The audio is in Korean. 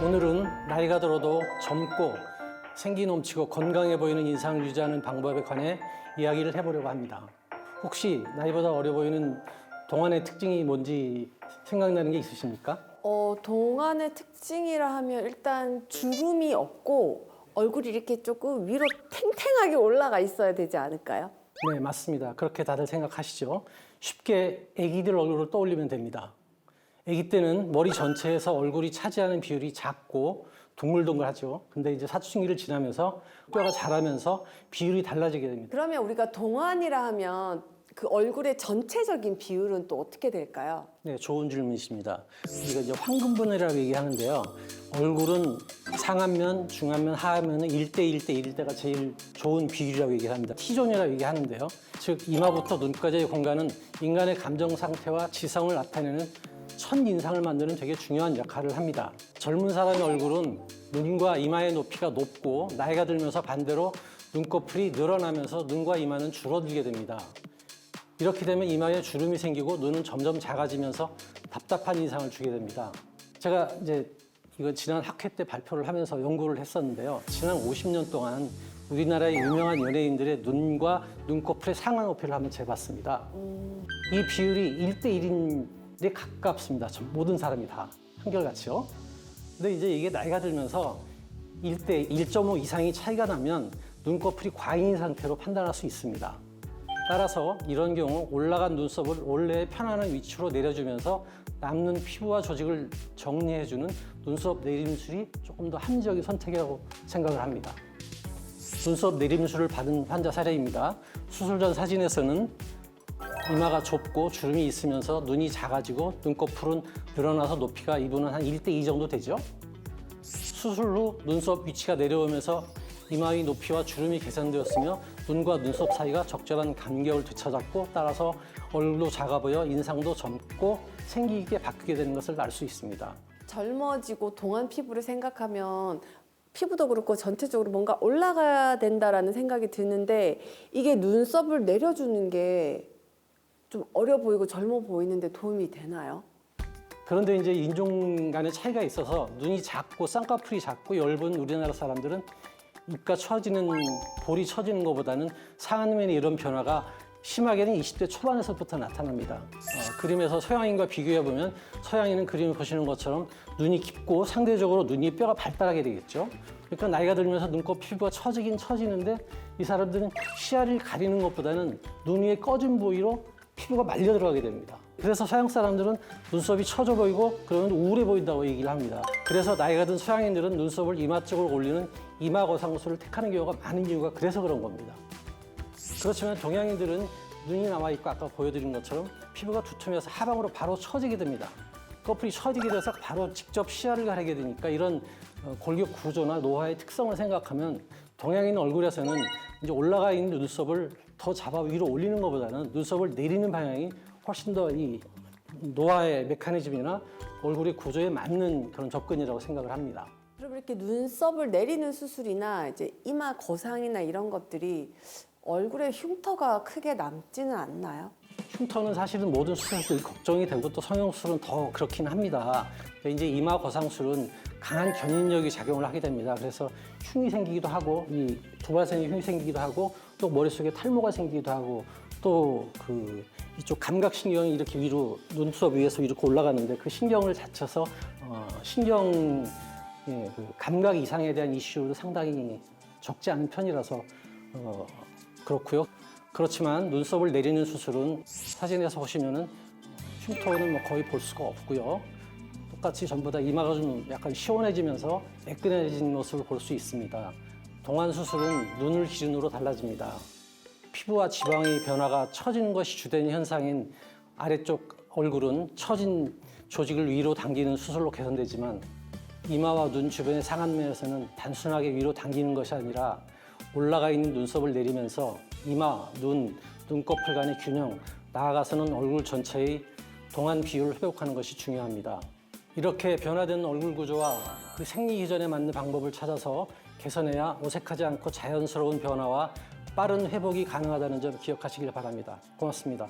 오늘은 나이가 들어도 젊고 생기 넘치고 건강해 보이는 인상을 유지하는 방법에 관해 이야기를 해보려고 합니다. 혹시 나이보다 어려 보이는 동안의 특징이 뭔지 생각나는 게 있으십니까? 동안의 특징이라 하면 일단 주름이 없고 얼굴이 이렇게 조금 위로 탱탱하게 올라가 있어야 되지 않을까요? 네, 맞습니다. 그렇게 다들 생각하시죠. 쉽게 아기들 얼굴을 떠올리면 됩니다. 아기 때는 머리 전체에서 얼굴이 차지하는 비율이 작고 동글동글하죠. 근데 이제 사춘기를 지나면서 뼈가 자라면서 비율이 달라지게 됩니다. 그러면 우리가 동안이라 하면 그 얼굴의 전체적인 비율은 또 어떻게 될까요? 네, 좋은 질문이십니다. 우리가 이제 황금분해라고 얘기하는데요. 얼굴은 상안면, 중안면, 하안면은 1대1대1일 때가 제일 좋은 비율이라고 얘기합니다. T존이라고 얘기하는데요. 즉 이마부터 눈까지의 공간은 인간의 감정 상태와 지성을 나타내는 첫 인상을 만드는 되게 중요한 역할을 합니다. 젊은 사람의 얼굴은 눈과 이마의 높이가 높고 나이가 들면서 반대로 눈꺼풀이 늘어나면서 눈과 이마는 줄어들게 됩니다. 이렇게 되면 이마에 주름이 생기고 눈은 점점 작아지면서 답답한 인상을 주게 됩니다. 제가 이제 이거 지난 학회 때 발표를 하면서 연구를 했었는데요. 지난 50년 동안 우리나라의 유명한 연예인들의 눈과 눈꺼풀의 상하 높이를 한번 재봤습니다. 이 비율이 1대1에 가깝습니다. 모든 사람이 다 한결같이요. 근데 이제 이게 나이가 들면서 1.5 이상이 차이가 나면 눈꺼풀이 과잉인 상태로 판단할 수 있습니다. 따라서 이런 경우 올라간 눈썹을 원래의 편안한 위치로 내려주면서 남는 피부와 조직을 정리해주는 눈썹 내림술이 조금 더 합리적인 선택이라고 생각을 합니다. 눈썹 내림술을 받은 환자 사례입니다. 수술 전 사진에서는 이마가 좁고 주름이 있으면서 눈이 작아지고 눈꺼풀은 늘어나서 높이가 이분은 한 1대2 정도 되죠. 수술 후 눈썹 위치가 내려오면서 이마의 높이와 주름이 개선되었으며 눈과 눈썹 사이가 적절한 간격을 되찾았고 따라서 얼굴도 작아 보여 인상도 젊고 생기 있게 바뀌게 되는 것을 알 수 있습니다. 젊어지고 동안 피부를 생각하면 피부도 그렇고 전체적으로 뭔가 올라가야 된다라는 생각이 드는데 이게 눈썹을 내려주는 게 좀 어려 보이고 젊어 보이는데 도움이 되나요? 그런데 이제 인종 간의 차이가 있어서 눈이 작고 쌍꺼풀이 작고 엷은 우리나라 사람들은 입가 처지는 볼이 처지는 것보다는 상안면에 이런 변화가 심하게는 20대 초반에서부터 나타납니다. 그림에서 서양인과 비교해 보면 서양인은 그림을 보시는 것처럼 눈이 깊고 상대적으로 눈이 뼈가 발달하게 되겠죠. 그러니까 나이가 들면서 눈꺼 피부가 처지긴 처지는데 이 사람들은 시야를 가리는 것보다는 눈 위에 꺼진 부위로 피부가 말려 들어가게 됩니다. 그래서 서양 사람들은 눈썹이 처져 보이고 그러면 우울해 보인다고 얘기를 합니다. 그래서 나이가 든 서양인들은 눈썹을 이마 쪽으로 올리는 이마 거상술을 택하는 경우가 많은 이유가 그래서 그런 겁니다. 그렇지만 동양인들은 눈이 남아 있고 아까 보여드린 것처럼 피부가 두툼해서 하방으로 바로 처지게 됩니다. 커플이 처지게 돼서 바로 직접 시야를 가리게 되니까 이런 골격 구조나 노화의 특성을 생각하면 동양인 얼굴에서는 이제 올라가 있는 눈썹을 더 잡아 위로 올리는 것보다는 눈썹을 내리는 방향이 훨씬 더 이 노화의 메커니즘이나 얼굴의 구조에 맞는 그런 접근이라고 생각을 합니다. 그럼 이렇게 눈썹을 내리는 수술이나 이제 이마 거상이나 이런 것들이 얼굴에 흉터가 크게 남지는 않나요? 흉터는 사실은 모든 수술들이 걱정이 되고 또 성형수술은 더 그렇긴 합니다. 이제 이마 거상술은 강한 견인력이 작용을 하게 됩니다. 그래서 흉이 생기기도 하고 이 두발생에 흉이 생기기도 하고 또 머릿속에 탈모가 생기기도 하고 또 그 이쪽 감각신경이 이렇게 위로 눈썹 위에서 이렇게 올라가는데 그 신경을 다쳐서 신경 그 감각 이상에 대한 이슈도 상당히 적지 않은 편이라서 그렇고요. 그렇지만 눈썹을 내리는 수술은 사진에서 보시면은 흉터는 뭐 거의 볼 수가 없고요. 똑같이 전부 다 이마가 좀 약간 시원해지면서 매끈해진 모습을 볼 수 있습니다. 동안 수술은 눈을 기준으로 달라집니다. 피부와 지방의 변화가 처지는 것이 주된 현상인 아래쪽 얼굴은 처진 조직을 위로 당기는 수술로 개선되지만 이마와 눈 주변의 상안면에서는 단순하게 위로 당기는 것이 아니라 올라가 있는 눈썹을 내리면서 이마, 눈꺼풀 간의 균형, 나아가서는 얼굴 전체의 동안 비율을 회복하는 것이 중요합니다. 이렇게 변화된 얼굴 구조와 그 생리 이전에 맞는 방법을 찾아서 개선해야 어색하지 않고 자연스러운 변화와 빠른 회복이 가능하다는 점 기억하시길 바랍니다. 고맙습니다.